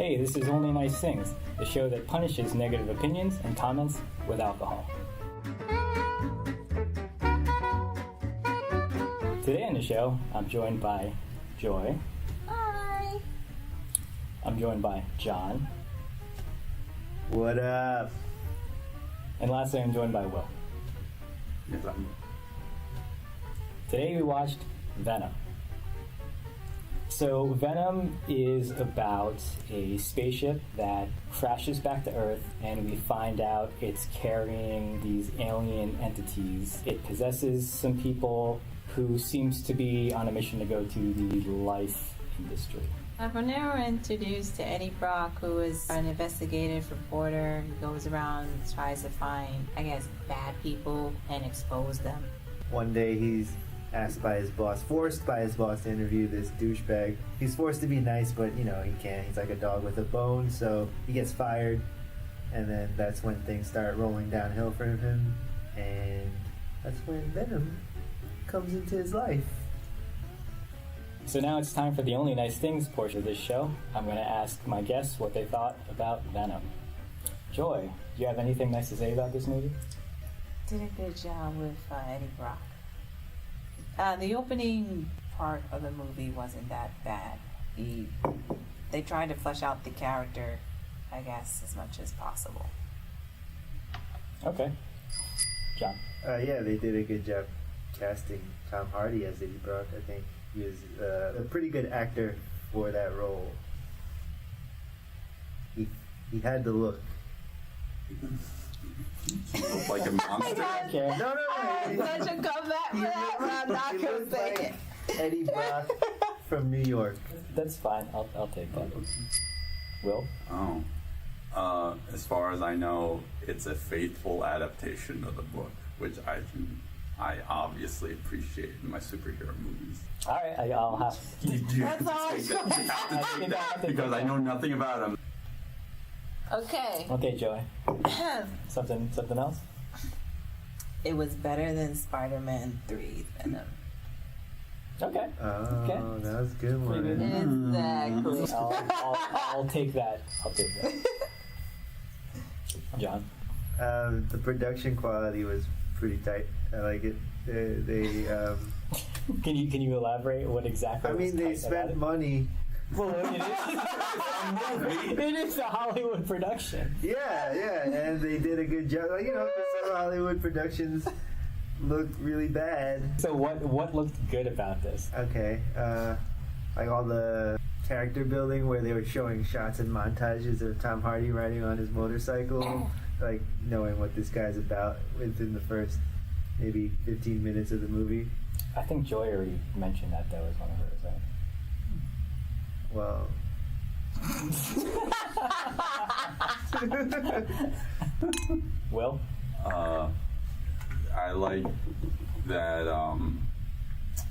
Hey, this is Only Nice Things, the show that punishes negative opinions and comments with alcohol. Today on the show, I'm joined by Joy. Hi. I'm joined by John. What up? And lastly, I'm joined by Will. Yes, I'm... Today we watched Venom. So Venom is about a spaceship that crashes back to Earth, and we find out it's carrying these alien entities. It possesses some people who seems to be on a mission to go to the life industry. From there, we're introduced to Eddie Brock, who is an investigative reporter who goes around and tries to find, I guess, bad people and expose them. One day he's asked by his boss, forced by his boss to interview this douchebag. He's forced to be nice, but you know, he can't. He's like a dog with a bone, so he gets fired. And then that's when things start rolling downhill for him. And that's when Venom comes into his life. So now it's time for the Only Nice Things portion of this show. I'm going to ask my guests what they thought about Venom. Joy, do you have anything nice to say about this movie? Did a good job with Eddie Brock. The opening part of the movie wasn't that bad. They tried to flesh out the character, I guess, as much as possible. Okay. John. Yeah, they did a good job casting Tom Hardy as Eddie Brock. I think he was a pretty good actor for that role. He had the look. look like a monster. Okay. No. Such a comeback for that, but I'm not He gonna looks say like it. Eddie Brock from New York. That's fine. I'll take that. Will? Oh. As far as I know, it's a faithful adaptation of the book, which I obviously appreciate in my superhero movies. All right, I'll have to. You That's all. have to take that because I know nothing about them. Okay. Okay, Joy. Something else? It was better than Spider-Man 3 Venom. Okay. Oh, Okay. that was a good one. Pretty good. Exactly. I'll take that. John? The production quality was pretty tight. I like it. They Can you elaborate what exactly? I mean, they was tight about spent it? money. Well, it is a Hollywood production. Yeah, and they did a good job. Like, you know, some Hollywood productions look really bad. So what looked good about this? Okay, like all the character building where they were showing shots and montages of Tom Hardy riding on his motorcycle, like knowing what this guy's about within the first maybe 15 minutes of the movie. I think Joy already mentioned that was one of hers, right? Well, Will? I like that.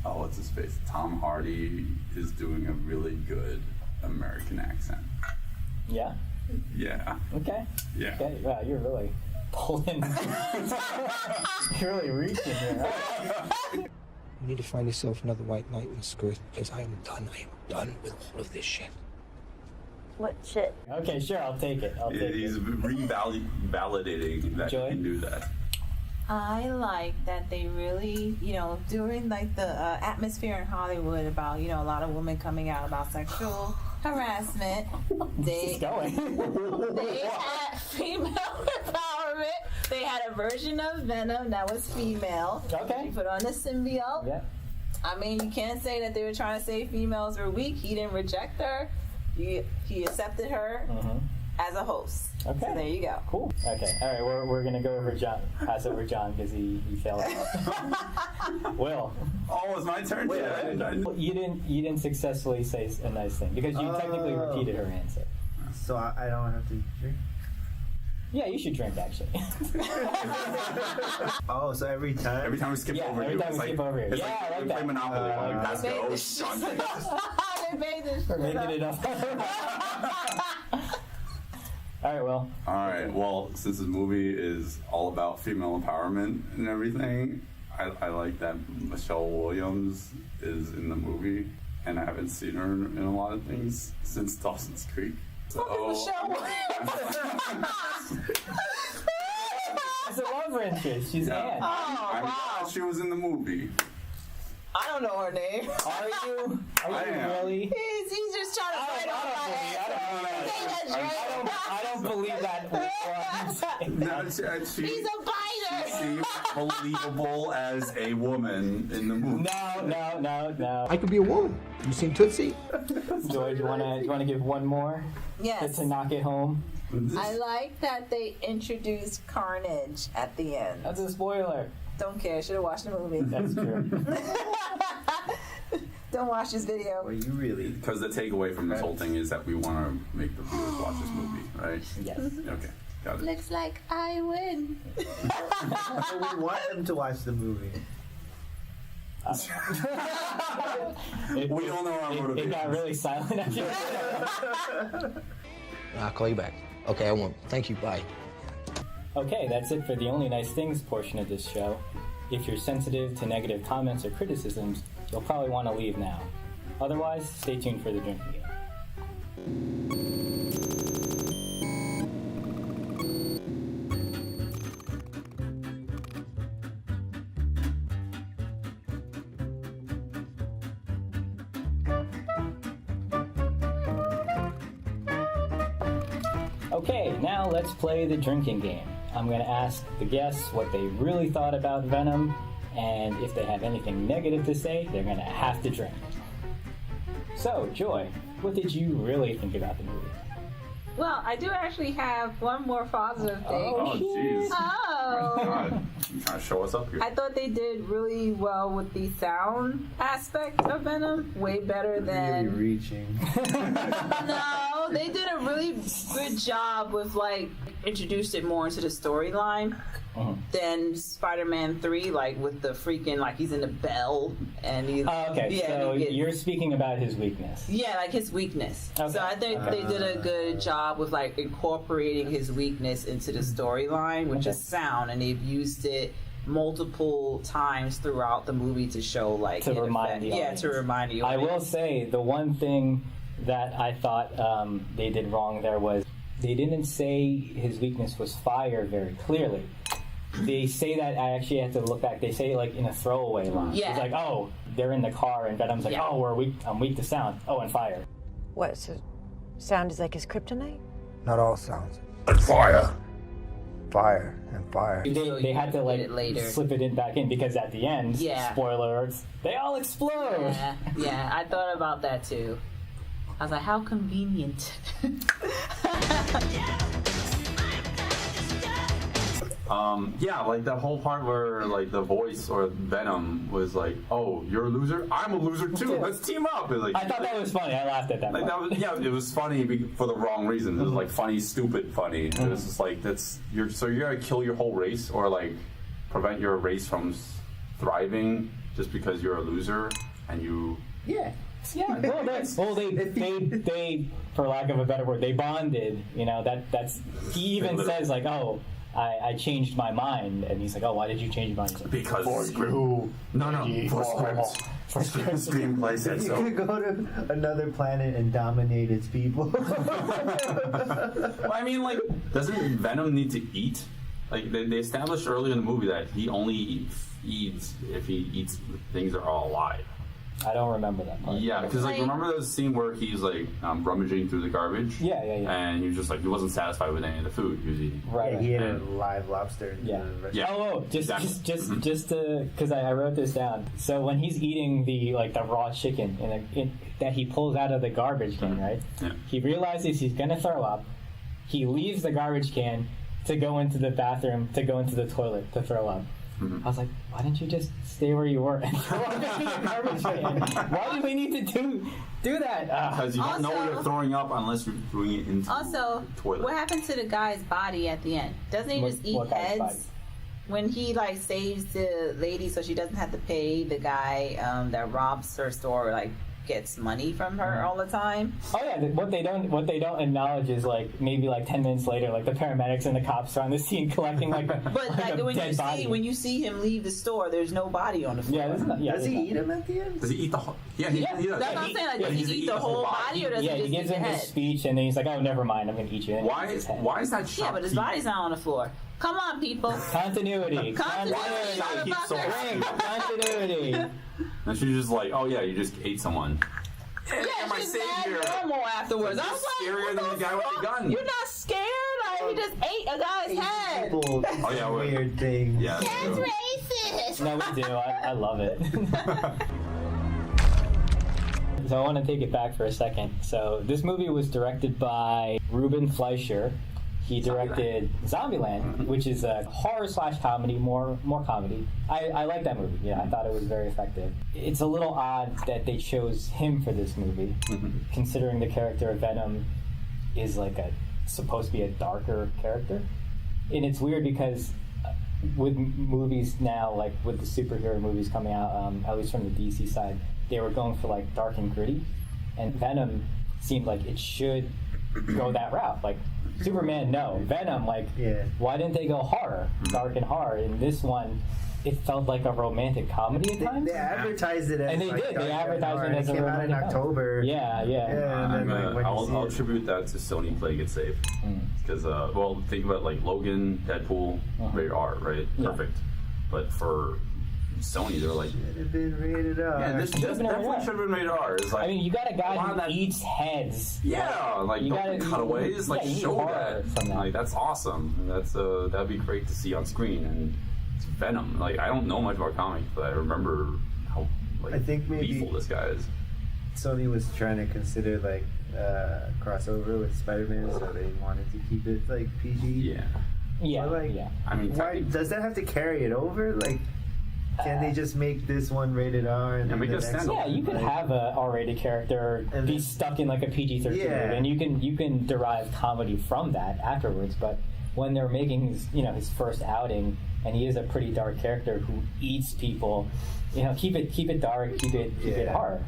What's his face? Tom Hardy is doing a really good American accent. Yeah? Yeah. Okay. Yeah. Okay. Wow, you're really pulling. You're really reaching here. You need to find yourself another white knight in skirt, because I am done. I am done with all of this shit. What shit? Okay, sure, I'll take it. He's revalidating that Joy? he can do that. I like that they really, during like the atmosphere in Hollywood about, a lot of women coming out about sexual harassment, It's going. they had female empowerment. They had a version of Venom that was female. Okay. He put on the symbiote. Yeah. I mean, you can't say that they were trying to say females were weak. He didn't reject her. He accepted her as a host. Okay. So there you go. Cool. Okay. All right. We're gonna go over John. Pass over John because he failed. Will. Oh, it's my turn. Yeah. You didn't successfully say a nice thing because you technically repeated her answer. so I don't have to drink? Yeah, you should drink actually. Oh, so every time Every time we skip Yeah, over every you, time it's we like, skip over you. it's Yeah, like I like we that. play Monopoly. Let's Made go. this John. they made this We're shit making up. it up. All right. Well. All right. Well, since this movie is all about female empowerment and everything, I like that Michelle Williams is in the movie, and I haven't seen her in a lot of things since Dawson's Creek. It's a love interest. She's Anne. I'm glad she was in the movie. I don't know her name. Are you? Are you really? He's just trying to fight off my I don't believe that. He's a biter. She seems believable as a woman in the movie. No. I could be a woman. You seen Tootsie? Joy, do you wanna give one more? Yes. To knock it home. I like that they introduced Carnage at the end. That's a spoiler. Don't care. Should have watched the movie. That's true. Don't watch this video. Well, you really. Because the takeaway from this whole thing is that we want to make the viewers watch this movie, right? Yes. Okay, got it. Looks like I win. So we want them to watch the movie. We all know our motivation. It got really silent after that. I'll call you back. Okay, I won't. Thank you. Bye. Okay, that's it for the Only Nice Things portion of this show. If you're sensitive to negative comments or criticisms, you'll probably want to leave now. Otherwise, stay tuned for the drinking game. Okay, now let's play the drinking game. I'm going to ask the guests what they really thought about Venom, and if they have anything negative to say, they're going to have to drink. So, Joy, what did you really think about the movie? Well, I do actually have one more positive thing. Oh, jeez. Oh. God, you trying to show us up here? I thought they did really well with the sound aspect of Venom. Way better Really than. reaching. No, they did a really good job with introduced it more into the storyline than Spider-Man 3, with the freaking he's in the bell and he's Okay, so you're speaking about his weakness. Yeah, his weakness. Okay. So I think they did a good job with incorporating his weakness into the storyline, which is sound, and they've used it multiple times throughout the movie to show to remind the audience. to remind the I audience. will say the one thing that I thought they did wrong there was they didn't say his weakness was fire very clearly. They say that, I actually have to look back, they say it in a throwaway line. Yeah. It's like, oh, they're in the car and Venom's like, oh, I'm weak to sound. Oh, and fire. What, so sound is like his kryptonite? Not all sounds. And fire. Fire and fire. They had to get it later. slip it back in because at the end, Yeah. spoilers, they all explode. Yeah, I thought about that too. I was like, how convenient. The whole part where the voice or Venom was like, "Oh, you're a loser. I'm a loser too. Let's team up." I thought that was funny. I laughed at that. That was, it was funny for the wrong reasons. It was funny, stupid, funny. It was just you're gonna kill your whole race or prevent your race from thriving just because you're a loser and you. Yeah. Yeah, they, for lack of a better word, they bonded. That's he even says I changed my mind, and he's like, oh, why did you change your mind? Because for you. No, for scripts. Screenplay said so. You could go to another planet and dominate its people. Well, I mean, doesn't Venom need to eat? They established earlier in the movie that he only feeds if he eats things that are all alive. I don't remember that part. Yeah, because remember the scene where he's rummaging through the garbage? Yeah. And he was just he wasn't satisfied with any of the food he was eating. Right. Yeah, he ate a live lobster in the restaurant. Yeah. Oh, just because I wrote this down. So when he's eating the raw chicken that he pulls out of the garbage can, right? Yeah. He realizes he's gonna throw up. He leaves the garbage can to go into the bathroom, to go into the toilet to throw up. I was like, why didn't you just stay where you were and throw up into the garbage can? Why do we need to do that? Because you don't know where you're throwing up unless you're throwing it into the toilet. What happened to the guy's body at the end? Doesn't he just eat heads? When he saves the lady so she doesn't have to pay the guy that robs her store gets money from her all the time. Oh yeah, what they don't acknowledge is like maybe like 10 minutes later, like the paramedics and the cops are on the scene collecting like But like a when dead body. when you see him leave the store, there's no body on the floor. Does he eat him at the end? Does he eat the whole? Yeah, he does. That's what I'm saying. Like, does he eat the whole body or does Yeah, he he just eat gives the him his head? speech and then he's like, oh, never mind, I'm gonna eat you. And Why? he eats his head. Why is that shot? Yeah, but his body's not on the floor. Come on, people. Continuity. Continuity, Keep so Ring. Continuity. And she's just like, oh yeah, you just ate someone. Yeah, my she's savior. mad normal afterwards. I was like, Scarier what than the guy with the fuck? gun. You're not scared? Like, he just ate a guy's head. People, Oh, yeah, weird things. Yeah. That's racist. No, we do. I love it. So I want to take it back for a second. So this movie was directed by Ruben Fleischer. He directed Zombieland, which is a horror / comedy, more comedy. I like that movie. Yeah, I thought it was very effective. It's a little odd that they chose him for this movie, considering the character of Venom is like supposed to be a darker character. And it's weird because with movies now, like with the superhero movies coming out, at least from the DC side, they were going for like dark and gritty, and Venom seemed like it should go that route. Like Superman, no. Venom, like, why didn't they go horror, dark and horror? In this one, it felt like a romantic comedy at times. They advertised it as and they like did. dark They and advertised hard. it as a came out in romantic October. Yeah. And then, like, when you see I'll it- attribute that to Sony playing it safe. Because, well, think about like Logan, Deadpool, rated R, right? Yeah. Perfect. But for Sony, they're like, Should have been rated R. yeah, this Should've been definitely rated R. should have been rated R. It's like, I mean, you got a guy lot of who that- eats heads. yeah, like You don't gotta- cutaways, like yeah, you need show horror that. from that. Like that's awesome. That's that'd be great to see on screen. And it's Venom. Like I don't know much about comics, but I remember how like I think maybe- lethal this guy is. Sony was trying to consider like crossover with Spider-Man, so they wanted to keep it like PG. Yeah. Yeah, But, like, yeah. I mean, Why technically- does that have to carry it over? Like, can they just make this one rated R and Yeah, then make the it a next standalone. one, Yeah, you could like- have a R-rated character And be then- stuck in like a PG-13 Yeah. movie, and you can derive comedy from that afterwards. But when they're making his first outing, and he is a pretty dark character who eats people, keep it dark, keep it Yeah. hard.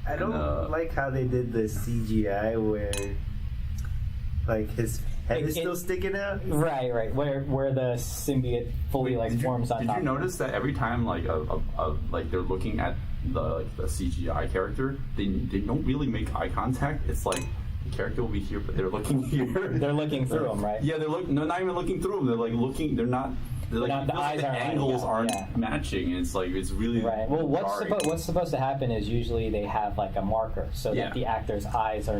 I don't like how they did the CGI where like his head is still sticking out. Right. Where the symbiote fully forms on Did top. you notice that every time like like they're looking at the CGI character, they don't really make eye contact. It's like the character will be here, but they're looking here. They're looking through him, right? Yeah, they're not even looking through them. They're like looking. They're not. They're like Not- the it feels like eyes the aren't lining angles up, aren't yeah. matching. And it's like it's really Right. Well, jarring. what's supposed to happen is usually they have like a marker so Yeah. that the actor's eyes are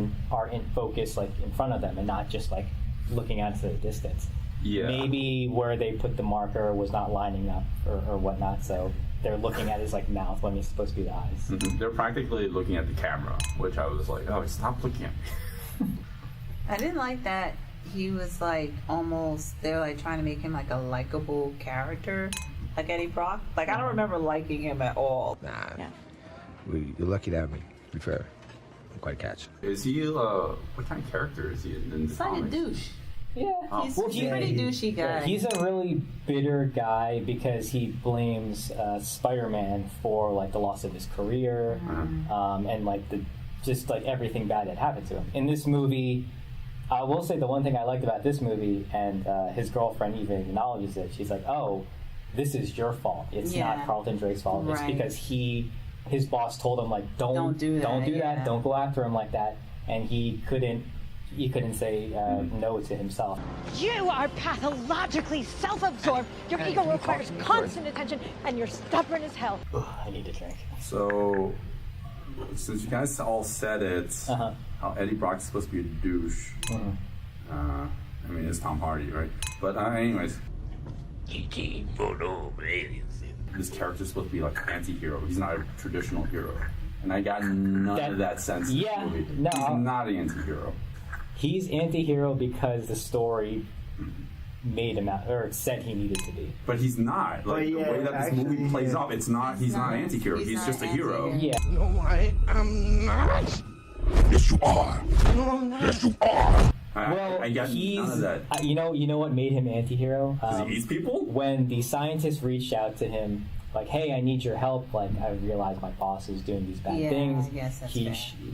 in focus, like in front of them, and not just like looking out to the distance. Yeah. Maybe where they put the marker was not lining up or whatnot, so they're looking at his like mouth when it's supposed to be the eyes. Mhm. They're practically looking at the camera, which I was like, oh, stop looking at me. I didn't like that he was like almost, they were like trying to make him like a likable character, like Eddie Brock. Like I don't remember liking him at all. Nah. Yeah. You're lucky to have me, to be fair. I'm quite a catch. Is he what kind of character is he in the He's like a comics? douche. Yeah. He's Well, a pretty douchey guy. He's a really bitter guy because he blames Spider-Man for like the loss of his career, and like just like everything bad that happened to him. In this movie, I will say the one thing I liked about this movie, and his girlfriend even acknowledges it. She's like, "Oh, this is your fault. It's Yeah. not Carlton Drake's fault. It's Right. because his boss told him like, don't do that, yeah. don't go after him like that," and he couldn't say no to himself. You are pathologically self-absorbed. Your ego requires constant attention, and you're stubborn as hell. Ugh, I need a drink. So, since you guys all said it, how Eddie Brock's supposed to be a douche. I mean, it's Tom Hardy, right? But anyways, this character's supposed to be like anti-hero. He's not a traditional hero, and I got none of that sense. in this Yeah, movie. no. He's not an anti-hero. He's anti-hero because the story made him out, or said he needed to be. But he's not. Like yeah, the way that this actually, movie plays yeah. off, it's not. He's not an anti-hero. He's He's not just a an hero. anti-hero. Yeah. No, I am not. Yes, you are. Yes, you are. Well, I got none of that. You know what made him anti-hero? Because he eats people? When the scientists reached out to him, like, hey, I need your help. Like, I realize my boss is doing these bad things. Yes, that's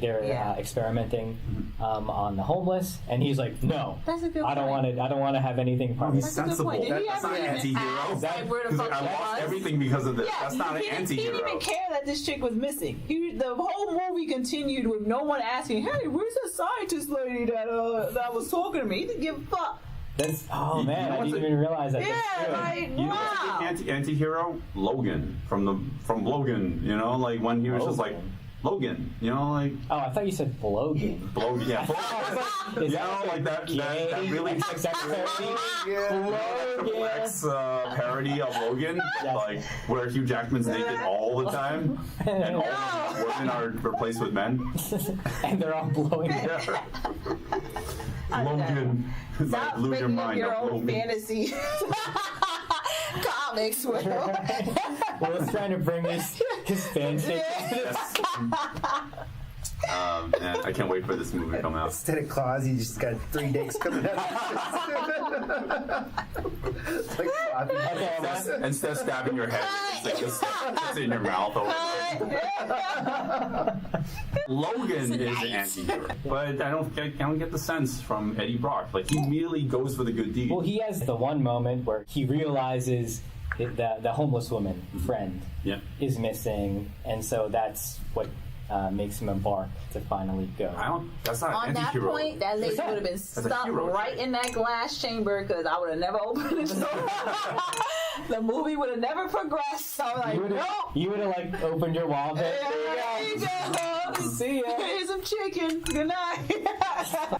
They're experimenting on the homeless, and he's like, no, That's a good I don't want to. I don't want to have anything part of He's it. sensible. Did he That's ever not an even anti-hero. ask where the Because fuck I he lost was? everything because of this. Yeah, That's not an he anti-hero. didn't even care that this chick was missing. The whole movie continued with no one asking, "Hey, where's the scientist lady that was talking to me?" He didn't give a fuck. That's You man, know I what's didn't even realize that. Yeah, That's true. like You know wow. what's an anti-hero? Logan from Logan. You know, like when he was just like Logan. You know, like Oh, I thought you said Blogan. Logan. Yeah, Is you know, like that really sex parody? X parody of Logan, like where Hugh Jackman's naked all the time, and all women are replaced with men. And they're all blowing. Yeah. Logan, it's like Stop lose your making up mind. your of own Logan. fantasy comics. Will. Well, let's trying to bring his fanfic. Man, I can't wait for this movie to come out. Instead of claws, you just got 3 dicks coming out. It's like floppy. Okay, well, Instead of stabbing your head, it's in your mouth. Logan is an anti-hero, but I don't get the sense from Eddie Brock. Like he immediately goes for the good deed. well, he has the one moment where he realizes that the homeless woman friend is missing, and so that's what makes him embark to finally go. That's not On an that anti-hero. point, that lady What's that? would have been a stuck hero right trait. in that glass chamber because I would have never opened the door. The movie would have never progressed. So I was like, nope. You would have like opened your wallet. There you go. See ya. Here's some chicken. Good night.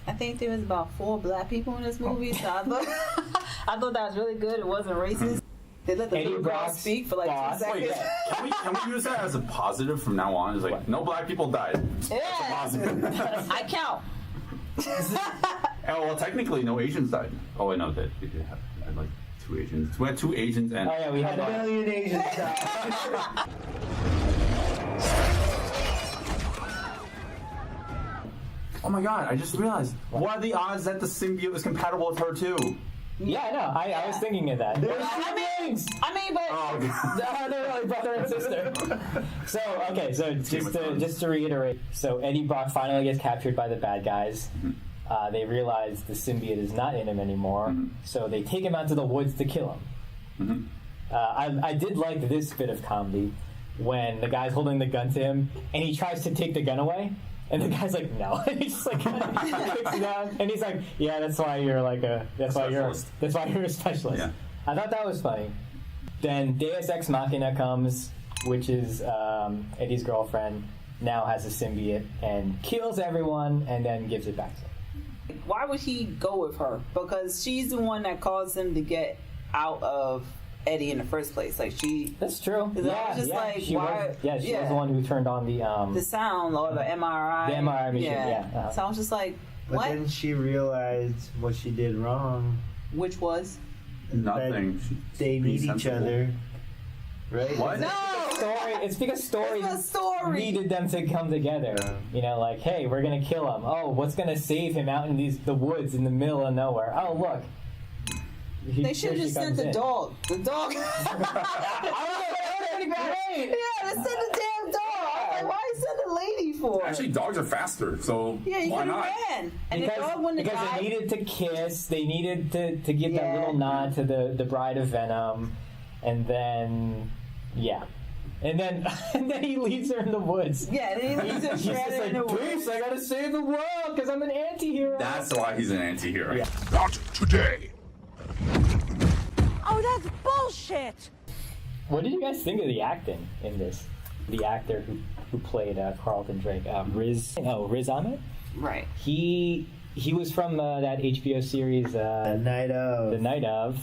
I think there was about 4 black people in this movie, so I thought that was really good. It wasn't racist. They let the Eddie little girl Brock's speak for like boss. 2 seconds. Wait, can we use that as a positive from now on? It's like no black people died. Yeah. Positive. I count. Oh well, technically no Asians died. Oh wait, no, we did have like 2 Asians. We had 2 Asians and Oh yeah, we had A that. million Asians died. oh my god, I just realized. What are the odds that the symbiote is compatible with her too? Yeah, I know. I was thinking of that. I mean, but Oh god. They're like brother and sister. So just to reiterate, so Eddie Brock finally gets captured by the bad guys. They realize the symbiote is not in him anymore, so they take him out to the woods to kill him. I did like this bit of comedy when the guy's holding the gun to him and he tries to take the gun away. And the guy's like, no. And he just like kicks it down. And he's like, yeah, that's why you're like that's why you're a specialist. Yeah. I thought that was funny. Then Deus Ex Machina comes, which is Eddie's girlfriend, now has a symbiote and kills everyone and then gives it back to him. why would he go with her? Because she's the one that caused him to get out of Eddie in the first place. Like she. That's true. Yeah, just like, she why? was. She was the one who turned on the sound or the MRI. The MRI machine. Yeah. So I was just like, But what? then she realized what she did wrong. Which was? Nothing. They Be need each sensible. other. Right? What? No. It's because Story It's a story. needed them to come together. You know, like, hey, we're gonna kill him. Oh, what's gonna save him out in the woods in the middle of nowhere? Oh, look. They should have just sent the dog. The dog. Yeah, Yeah, they sent the damn dog. I was like, why you send the lady for? Actually, dogs are faster, so Yeah, you why could have not? ran. And the dog wouldn't have because died. they needed to kiss. They needed to give that Yeah. little nod to the Bride of Venom, and then and then he leaves her in the woods. Yeah, then he leaves her He's just stranded in the like, woods. peace, I gotta save the world because I'm an anti-hero. That's why he's an anti-hero. Yeah. Not today. Oh, that's bullshit! What did you guys think of the acting in this? The actor who played Carlton Drake, Riz Ahmed. Right. He was from that HBO series, The night of. The Night of.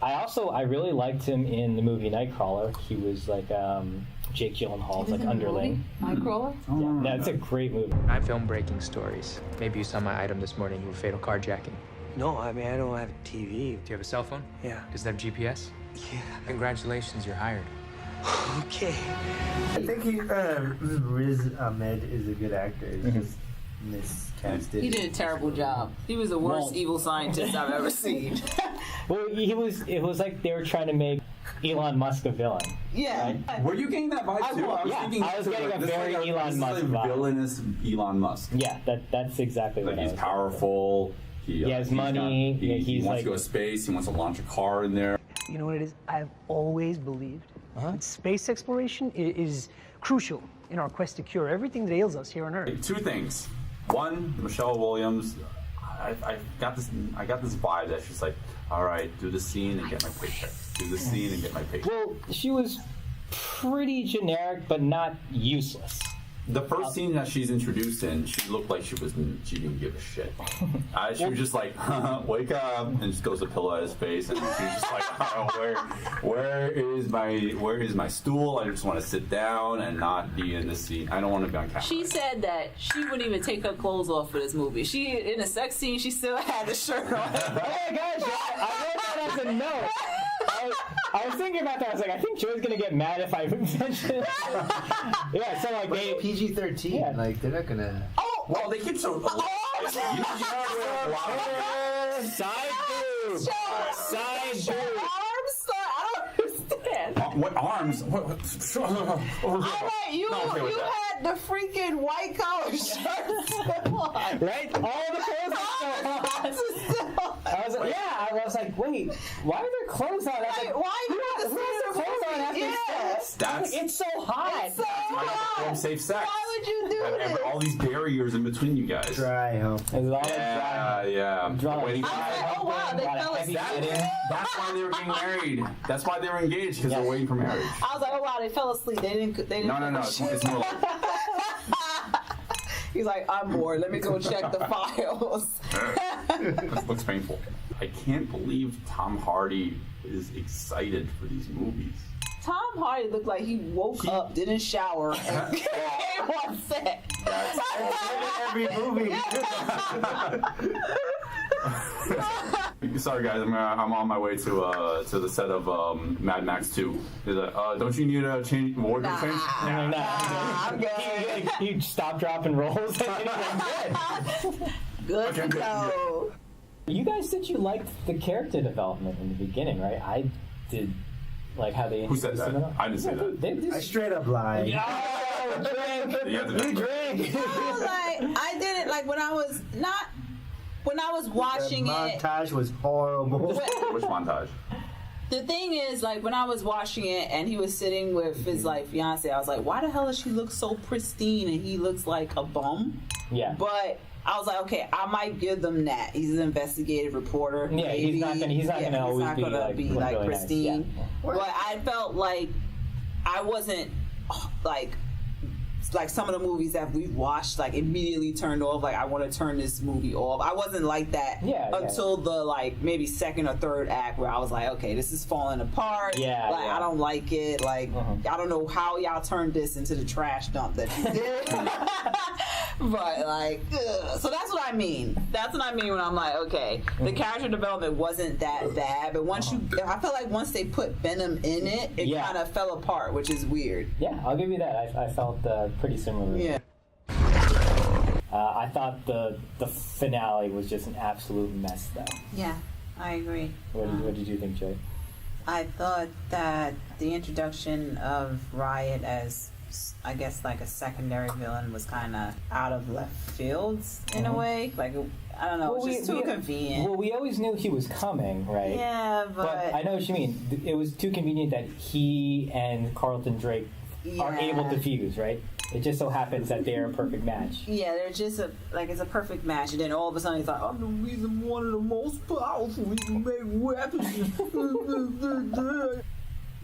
I really liked him in the movie Nightcrawler. He was like Jake Gyllenhaal's like underling. Nightcrawler? Yeah, that's a great movie. I film breaking stories. Maybe you saw my item this morning. You were fatal carjacking. No, I mean, I don't have a TV. Do you have a cell phone? Yeah. Does it have GPS? Yeah. Congratulations, you're hired. Okay. I think Riz Ahmed is a good actor. It's just miscasted. He did a terrible job. He was the worst Well- evil scientist I've ever seen. Well, it was like they were trying to make Elon Musk a villain. Yeah. Were you getting that vibe too? I was getting a very Elon Musk vibe. Villainous Elon Musk. Yeah, that's exactly what Like I he's was powerful. He has money. He He's wants like, to go to space. He wants to launch a car in there. You know what it is? I've always believed that space exploration is crucial in our quest to cure everything that ails us here on Earth. Two things. One, Michelle Williams. I got this vibe that she's like, all right, do the scene and get my paycheck. Do the scene and get my paycheck. Well, she was pretty generic, but not useless. The first scene that she's introduced in, she looked like she didn't give a shit. She was just like, wake up, and just goes to pillow at his face, and she's just like, where is my stool? I just want to sit down and not be in this scene. I don't want to be on camera. She said that she wouldn't even take her clothes off for this movie. In a sex scene, she still had the shirt on. Oh my gosh, I wrote that as a note. I was thinking about that. I was like, I think Joe's gonna get mad if I mention it. Yeah, so like they PG-13. Yeah. Like they're not gonna. Oh, well, they keep so. Side boob. Side boob. Arms? I don't understand. What arms? What? All right, you had the freaking white collar shirt still on. Right? All the clothes are still on. I was like, wait, why are there clothes on? I was like, Why do you have the clothes on after sex? That's It's so hot. It's so hot. safe sex. Why would you do And this? all these barriers in between you guys. Dry hump. As long as Yeah. Drunk. Waiting for I was like, oh wow, they fell asleep. That's why they were getting married. That's why they were engaged, because they're waiting for marriage. I was like, oh wow, they fell asleep. They didn't. No. It's more like He's like, I'm bored. Let me go check the files. this looks painful. I can't believe Tom Hardy is excited for these movies. Tom Hardy looked like he woke up, didn't shower, and came on set. Every movie. Sorry guys, I'm on my way to the set of Mad Max 2. He's like, don't you need a change wardrobe change? I'm good. you stop, drop, and rolls. Good to go. You guys said you liked the character development in the beginning, right? I did like how they Who said introduced that? them. I didn't say that. They just, I straight up lied. Oh, drink! Yeah, You drink! I did it like when I was watching The it. montage was horrible. Which montage? The thing is, like when I was watching it and he was sitting with his like fiance, I was like, why the hell does she look so pristine and he looks like a bum? Yeah. But I was like, okay, I might give them that. He's an investigative reporter. Yeah, maybe. he's not gonna always be like really pristine. Nice. Yeah. But I felt like I wasn't like some of the movies that we've watched, like immediately turned off. Like I want to turn this movie off. I wasn't like that until the like maybe second or third act, where I was like, okay, this is falling apart. I don't like it. Like I don't know how y'all turned this into the trash dump that you did. But like, so that's what I mean. That's what I mean when I'm like, okay, the character development wasn't that bad, but I felt like once they put Venom in it, it kind of fell apart, which is weird. Yeah, I'll give you that. I felt pretty similar. Yeah. I thought the finale was just an absolute mess, though. Yeah, I agree. What did you think, Joey? I thought that the introduction of Riot as, I guess, like a secondary villain was kind of out of left field in a way. Like, I don't know, it was just too convenient. Well, we always knew he was coming, right? Yeah, but I know what you mean. It was too convenient that he and Carlton Drake are able to fuse, right? It just so happens that they're a perfect match. Yeah, they're just it's a perfect match, and then all of a sudden he's like, I'm the reason one of the most powerful we can make weapons.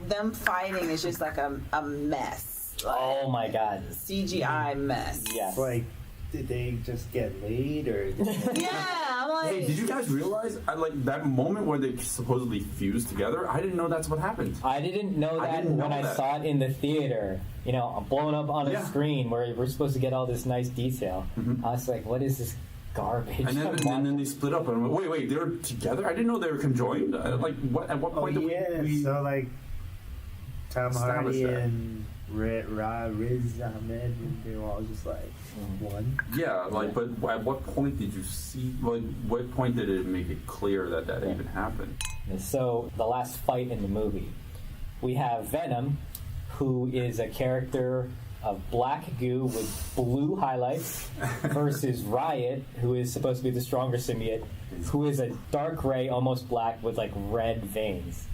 Them fighting is just like a mess. Like, oh my god. CGI mess. Yes. Like, did they just get laid or? Yeah, I'm like. Hey, did you guys realize like that moment where they supposedly fused together? I didn't know that's what happened. I didn't know that when I saw it in the theater. You know, blown up on a screen where we're supposed to get all this nice detail. I was like, what is this garbage? And then they split up. And wait, they were together? I didn't know they were conjoined. Like, what? At what point did we? So like, Tom Hardy and Riz Ahmed, and they were all just like one. Yeah, like, but at what point did you see? Like, what point did it make it clear that that even happened? So the last fight in the movie, we have Venom, who is a character of black goo with blue highlights, versus Riot, who is supposed to be the stronger symbiote, who is a dark gray, almost black, with like red veins.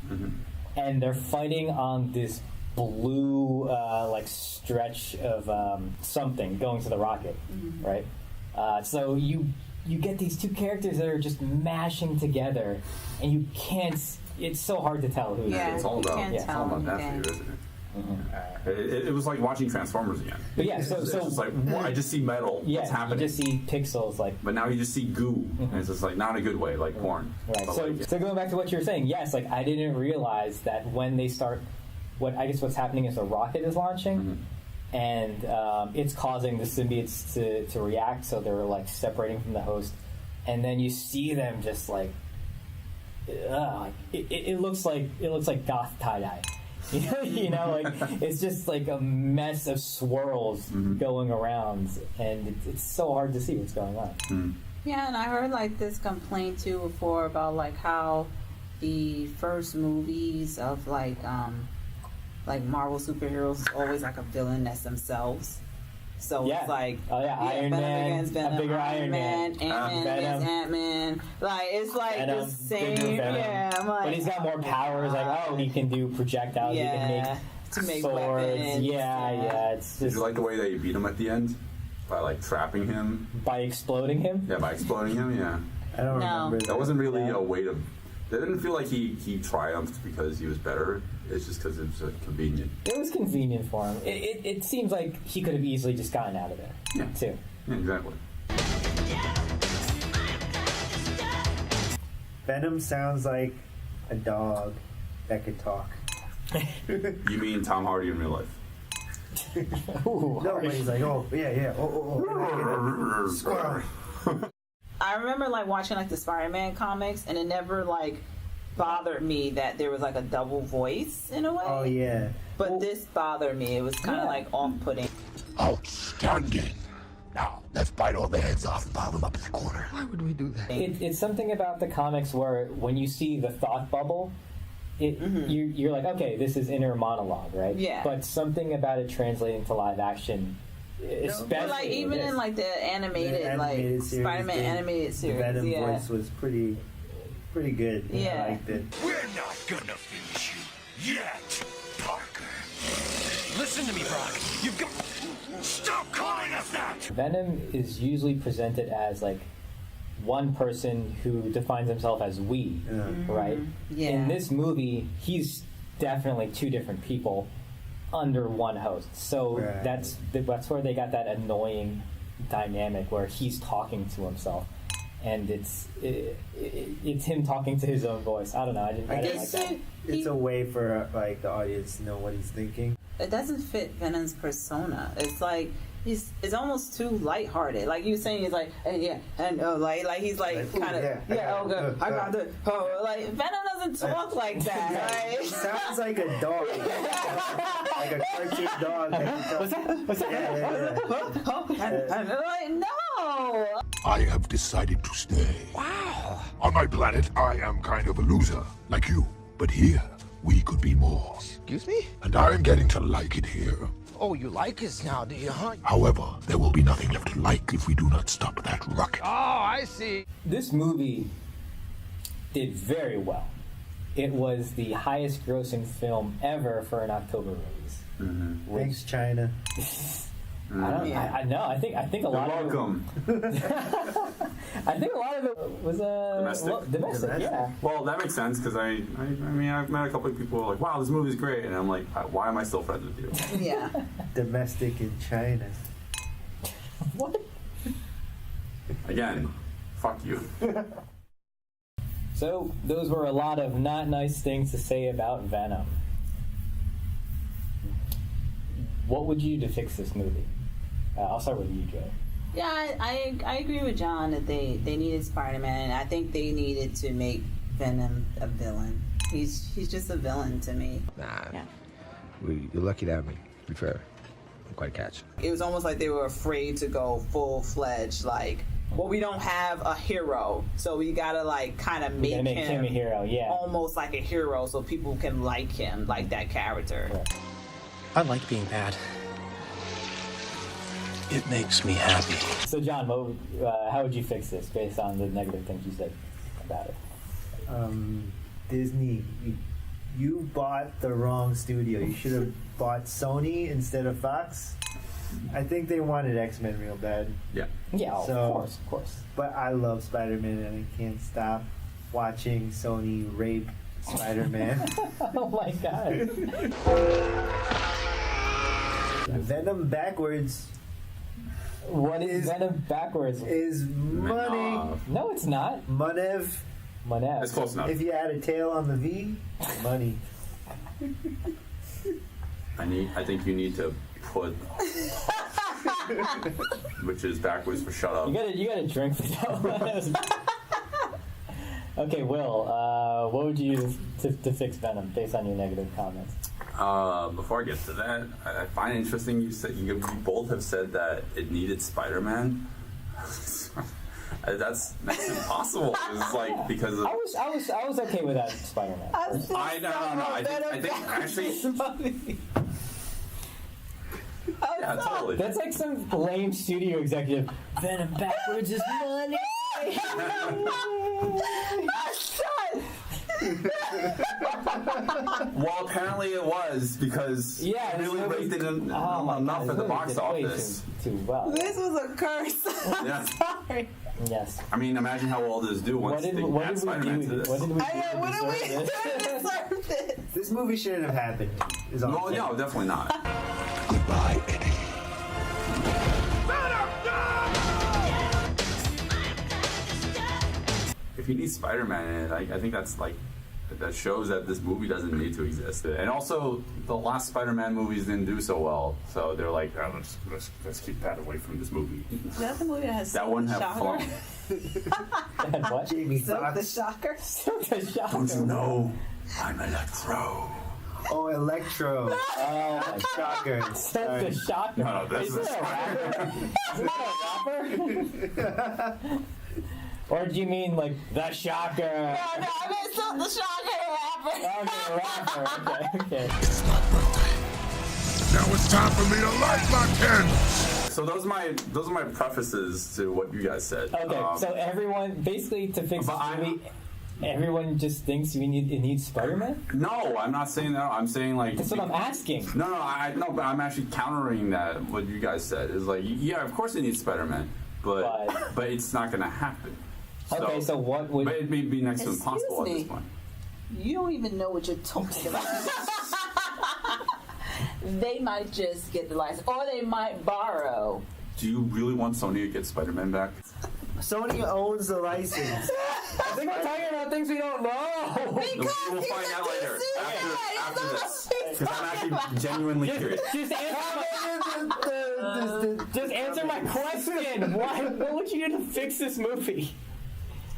And they're fighting on this blue like stretch of something going to the rocket, right? So you get these two characters that are just mashing together, and you can't. It's so hard to tell who. Yeah, it's all about it's all about that for you, isn't it? It was like watching Transformers again. But yeah, it's just like I just see metal. Yeah, what's happening? You just see pixels, like. But now you just see goo, and it's just like not a good way, like porn. Right. But So, like, so going back to what you were saying, yes, like I didn't realize that when they start, what's happening is the rocket is launching, and it's causing the symbiotes to react, so they're like separating from the host, and then you see them just like, it looks like goth tie dye. You know, like it's just like a mess of swirls going around, and it's so hard to see what's going on. Yeah, and I heard like this complaint too before about like how the first movies of like Marvel superheroes is always like a villain that's themselves. So it's like Iron Venom Man, against Venom, a bigger Iron Man, Ant-Man against Ant-Man. Like it's like Venom, the same. Venom. Yeah, I'm like, but he's got more powers. Like, he can do projectiles. He can make swords. Weapons. Yeah. It's just. did you like the way they beat him at the end? By like trapping him? By exploding him? Yeah, by exploding him. Yeah. I don't remember. That wasn't really a way to. It didn't feel like he triumphed because he was better. It's just because it was convenient. It was convenient for him. It seems like he could have easily just gotten out of there. Yeah. Too. Yeah, exactly. Venom sounds like a dog that could talk. You mean Tom Hardy in real life? Ooh, no, but he's like, oh yeah, squirrel. I remember like watching like the Spider-Man comics, and it never like bothered me that there was like a double voice in a way. Oh yeah. But this bothered me. It was kind of like off-putting. Outstanding. Now let's bite all the heads off and pile them up in the corner. Why would we do that? It's something about the comics where when you see the thought bubble, you're like, okay, this is inner monologue, right? Yeah. But something about it translating to live action, especially But like even in like the animated like series, Spider-Man animated series, the Venom voice was pretty good. Yeah. I liked it. We're not gonna finish you yet, Parker. Listen to me, Brock. You've got. Stop calling us that! Venom is usually presented as like one person who defines himself as we, right? Yeah. In this movie, he's definitely two different people under one host. So that's where they got that annoying dynamic where he's talking to himself, and it's him talking to his own voice. I don't know. I didn't like that. It's a way for like the audience to know what he's thinking. It doesn't fit Venom's persona. It's like it's almost too lighthearted. Like you saying, he's like, hey, like he's like kind of I got the like Venom doesn't talk like that. Right? He sounds like a dog, like a cartoon dog. What's that? And they're like, no. I have decided to stay. Wow. On my planet, I am kind of a loser, like you. But here, we could be more. Excuse me? And I'm getting to like it here. Oh, you like us now, do you, huh? However, there will be nothing left to like if we do not stop that rocket. Oh, I see. This movie did very well. It was the highest grossing film ever for an October release. Thanks, China. I know. I think a lot welcome. of it. I think a lot of it was domestic. Yeah. Well, that makes sense because I mean I've met a couple of people who are like, wow, this movie's great, and I'm like, why am I still friends with you? Yeah. Domestic in China. What? Again, fuck you. So those were a lot of not nice things to say about Venom. What would you do to fix this movie? I'll start with you, Joe. Yeah, I agree with John that they needed Spider-Man. I think they needed to make Venom a villain. He's just a villain to me. Nah. Yeah. You're lucky to have me. To be fair, I'm quite catchy. It was almost like they were afraid to go full-fledged, like, well, we don't have a hero, so we gotta, like, kind of make him a hero, yeah. Almost like a hero so people can like him, like that character. Yeah. I like being bad. It makes me happy. So, John, how would you fix this based on the negative things you said about it? Disney, you bought the wrong studio. You should have bought Sony instead of Fox. I think they wanted X-Men real bad. Yeah. Yeah, of course. But I love Spider-Man, and I can't stop watching Sony rape Spider-Man. Oh my god. Venom backwards. What is Venom backwards? Is money. No, it's not. Manev. Manev. It's close enough. If you add a tail on the V, money. I think you need to put, which is backwards for shut up. You gotta drink for that. Okay, Will, what would you use to fix Venom based on your negative comments? Before I get to that, I find it interesting you both have said that it needed Spider-Man. That's impossible. It's like because of, I was okay with that Spider-Man. No. I think actually. Yeah, totally. That's like some lame studio executive. Venom backwards is money. Well, apparently it was because it really raked it enough at the box office. Too well. This was a curse. Yeah. Sorry. Yes. I mean, imagine how well this do once they add Spider-Man to this. What did we do to deserve this? This movie shouldn't have happened. No, definitely not. Goodbye, Eddie. If you need Spider-Man in it, I think that's like that shows that this movie doesn't need to exist. And also, the last Spider-Man movies didn't do so well, so they're like, oh, let's keep that away from this movie. That's the movie that has that wouldn't have fun. And what? Jamie Silk Foxx. the Shocker. Silk the Shocker. Don't you know I'm Electro? Oh, Electro. Oh my Shocker. Silk the Shocker. No, that's Is it a rapper? Is it a rapper? Or do you mean like the Shocker? No, I meant Silk the Shocker rapper. Okay. It's my birthday. Now it's time for me to light my candles. So those are my prefaces to what you guys said. Okay, so everyone basically to fix this movie, everyone just thinks it needs Spider-Man? No, I'm not saying that. I'm saying like that's what I'm asking. No, but I'm actually countering that. What you guys said is like, yeah, of course it needs Spider-Man, but it's not going to happen. Okay, so what would? But it may be next to Excuse impossible me. at this point. You don't even know what you're talking about. They might just get the license, or they might borrow. Do you really want Sony to get Spider-Man back? Sony owns the license. I think we're talking about things we don't know. We'll find out later after this, because I'm actually genuinely curious. Just answer my question. What would you do to fix this movie?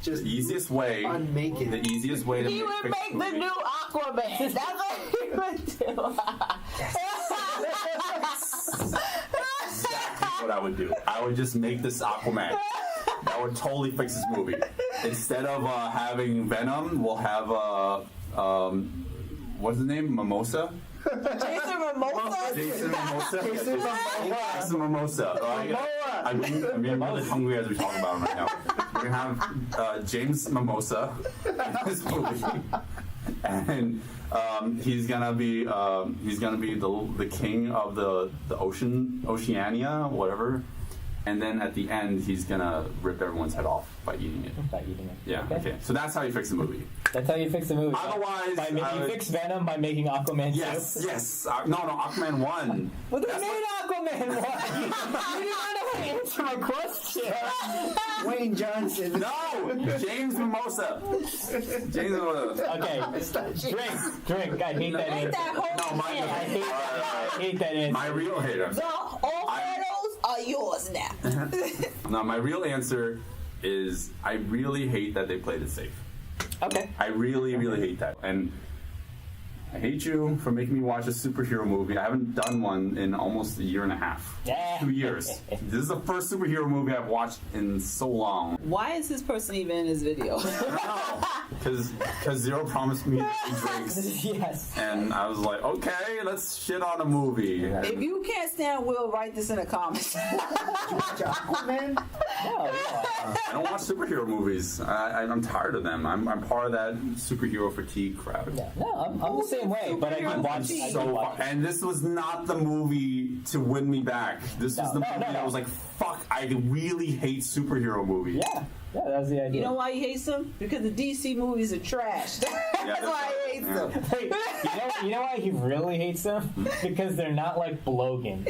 Just the easiest way. Unmake it. The easiest way to He would fix make the new Aquaman. That's what he would do. Exactly what I would do. I would just make this Aquaman. That would totally fix this movie. Instead of having Venom, we'll have what's his name? Mimosa. Jason Momoa. Jason Momoa. I'm being really hungry as we talk about him right now. We're gonna have James Mimosa in this movie, and he's gonna be the king of the Oceania, whatever. And then at the end, he's gonna rip everyone's head off by eating it. By eating it. Yeah. Okay. So that's how you fix the movie. That's how you fix the movie. Otherwise, you fix Venom by making Aquaman 2. Yes. No, Aquaman 1. Well, they made Aquaman 1. You don't answer my question. Wayne Johnson. No, James Mimosa. Okay, drink. I hate that answer. I hate that answer. My real hater. All photos are yours now. No, my real answer is I really hate that they played it safe. Okay. I really hate that. And I hate you for making me watch a superhero movie. I haven't done one in almost a year and a half. Yeah. 2 years. This is the first superhero movie I've watched in so long. Why is this person even in his video? Because Zero promised me drinks. Yes. And I was like, okay, let's shit on a movie. If you can't stand Will, write this in the comments. Aquaman? I don't watch superhero movies. I'm tired of them. I'm part of that superhero fatigue crowd. Yeah. No, I'm the same way, but I can watch. And this was not the movie to win me back. This was the movie that I was like, fuck, I really hate superhero movies. Yeah, that's the idea. You know why he hates them? Because the DC movies are trash. That's why he hates them. Wait, you know why he really hates them? Because they're not like blogging.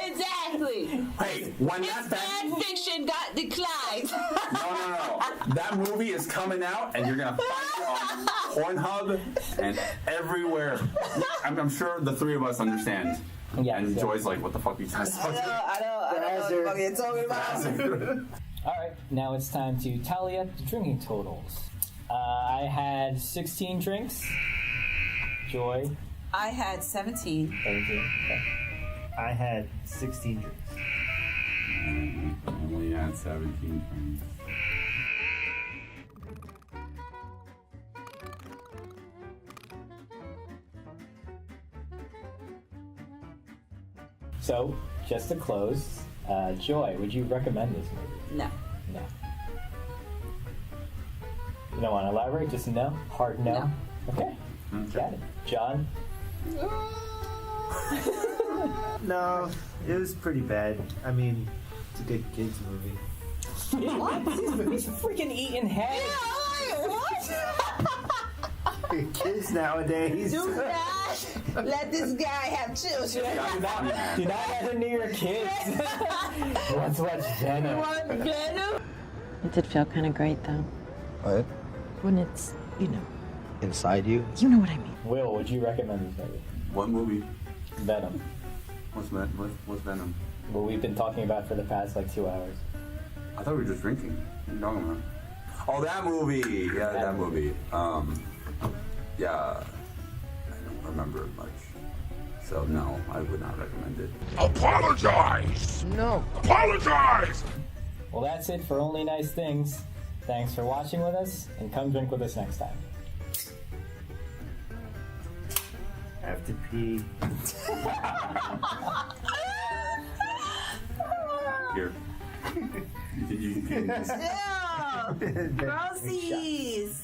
Exactly. Hey, when his fan fiction got declined. No. That movie is coming out, and you're gonna find it on Pornhub and everywhere. I'm sure the three of us understand. Yeah. And Joy's like, what the fuck are you guys talking about? I know what the fuck you're talking about. All right, now it's time to tally up the drinking totals. I had 16 drinks. Joy. I had 17. 17. Okay. I had 16 drinks. I only had 17 drinks. So, just to close, Joy, would you recommend this movie? No. No. You don't want to elaborate? Just no? Hard no? No. Okay. Got it. John? No, it was pretty bad. I mean, it's a good kids movie. What? He's freaking eating head. What? Kids nowadays. Do not let this guy have children. Do not let him near your kids. Let's watch Venom. Venom? It did feel kind of great, though. What? When it's, Inside you? you know what I mean. Will, would you recommend this movie? What movie? Venom. What's Venom? What we've been talking about for the past 2 hours. I thought we were just drinking. What are you talking about? Oh, that movie! Yeah, that movie. Yeah, I don't remember it much. So, no, I would not recommend it. Apologize! No. Apologize! Well, that's it for Only Nice Things. Thanks for watching with us, and come drink with us next time. I have to pee. Here. You can Grossies.